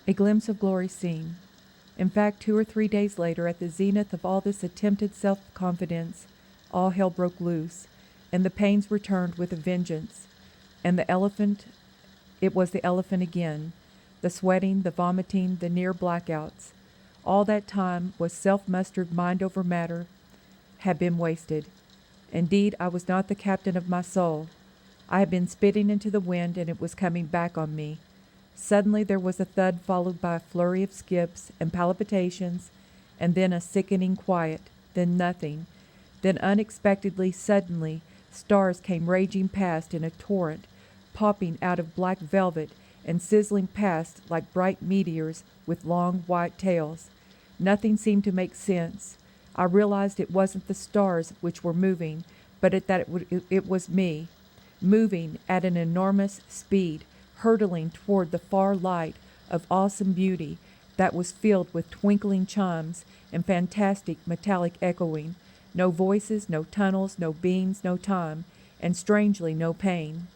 A glimpse of glory seen. In fact, 2 or 3 days later, at the zenith of all this attempted self-confidence, all hell broke loose, and the pains returned with a vengeance. And it was the elephant again. The sweating, the vomiting, the near blackouts. All that time was self-mustered mind over matter had been wasted. Indeed, I was not the captain of my soul. I had been spitting into the wind, and it was coming back on me. Suddenly there was a thud followed by a flurry of skips and palpitations, and then a sickening quiet, then nothing. Then unexpectedly, suddenly, stars came raging past in a torrent, popping out of black velvet and sizzling past like bright meteors with long white tails. Nothing seemed to make sense. I realized it wasn't the stars which were moving, but it was me, moving at an enormous speed, hurtling toward the far light of awesome beauty that was filled with twinkling chimes and fantastic metallic echoing. No voices, no tunnels, no beings, no time, and strangely no pain.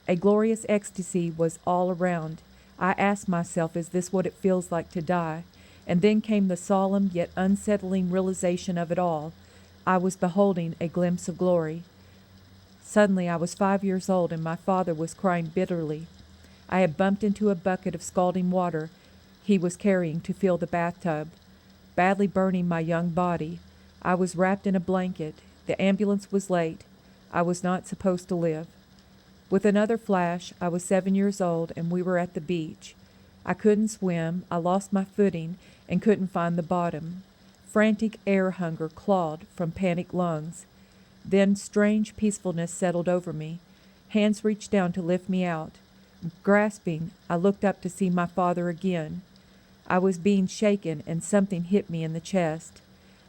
A glorious ecstasy was all around. I asked myself, is this what it feels like to die? And then came the solemn yet unsettling realization of it all. I was beholding a glimpse of glory. Suddenly I was 5 years old, and my father was crying bitterly. I had bumped into a bucket of scalding water he was carrying to fill the bathtub, badly burning my young body. I was wrapped in a blanket. The ambulance was late. I was not supposed to live. With another flash, I was 7 years old, and we were at the beach. I couldn't swim. I lost my footing and couldn't find the bottom. Frantic air hunger clawed from panicked lungs. Then strange peacefulness settled over me. Hands reached down to lift me out. Grasping, I looked up to see my father again. I was being shaken, and something hit me in the chest.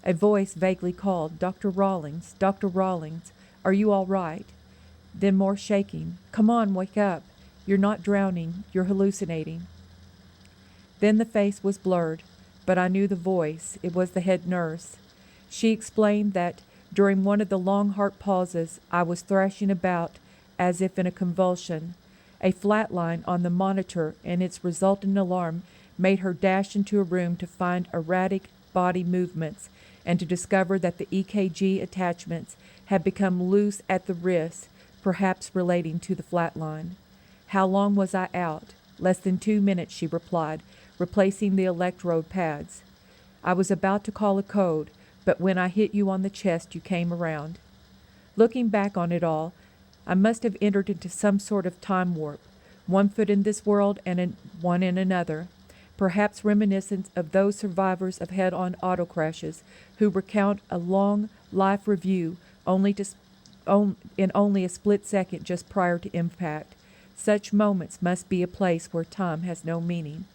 A voice vaguely called, "Dr. Rawlings, Dr. Rawlings, are you all right?" Then more shaking. "Come on, wake up. You're not drowning. You're hallucinating." Then the face was blurred, but I knew the voice. It was the head nurse. She explained that during one of the long heart pauses, I was thrashing about as if in a convulsion. A flat line on the monitor and its resultant alarm made her dash into a room to find erratic body movements and to discover that the EKG attachments had become loose at the wrist, perhaps relating to the flat line. How long was I out? Less than 2 minutes, she replied, replacing the electrode pads. I was about to call a code, but when I hit you on the chest, you came around. Looking back on it all, I must have entered into some sort of time warp, one foot in this world and one in another, perhaps reminiscent of those survivors of head-on auto crashes who recount a long life review in only a split second just prior to impact. Such moments must be a place where time has no meaning.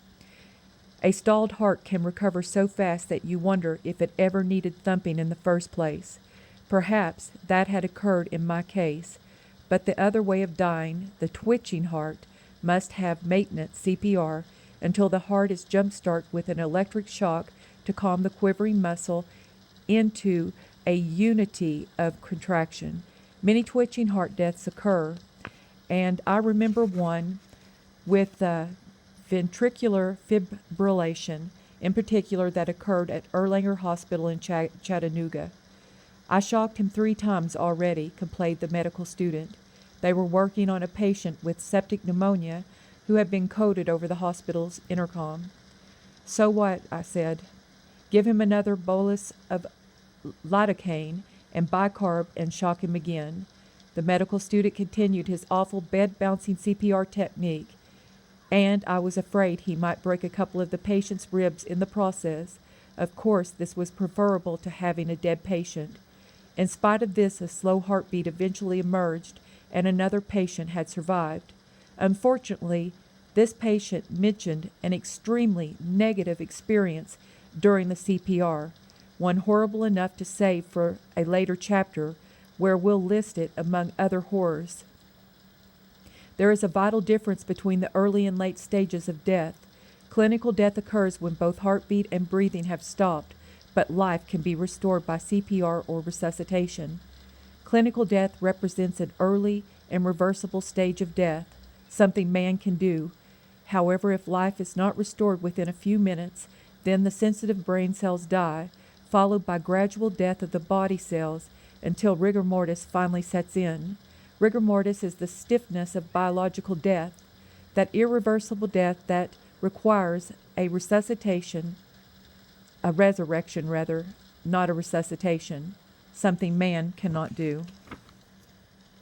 A stalled heart can recover so fast that you wonder if it ever needed thumping in the first place. Perhaps that had occurred in my case, but the other way of dying, the twitching heart, must have maintenance CPR until the heart is jump-started with an electric shock to calm the quivering muscle into a unity of contraction. Many twitching heart deaths occur, and I remember one with ventricular fibrillation, in particular that occurred at Erlanger Hospital in Chattanooga. "I shocked him 3 times already," complained the medical student. They were working on a patient with septic pneumonia who had been coded over the hospital's intercom. "So what?" I said. "Give him another bolus of lidocaine and bicarb and shock him again." The medical student continued his awful bed-bouncing CPR technique, and I was afraid he might break a couple of the patient's ribs in the process. Of course, this was preferable to having a dead patient. In spite of this, a slow heartbeat eventually emerged, and another patient had survived. Unfortunately, this patient mentioned an extremely negative experience during the CPR, one horrible enough to save for a later chapter, where we'll list it among other horrors. There is a vital difference between the early and late stages of death. Clinical death occurs when both heartbeat and breathing have stopped, but life can be restored by CPR or resuscitation. Clinical death represents an early and reversible stage of death, something man can do. However, if life is not restored within a few minutes, then the sensitive brain cells die, followed by gradual death of the body cells until rigor mortis finally sets in. Rigor mortis is the stiffness of biological death, that irreversible death that requires a resurrection, not a resuscitation, something man cannot do.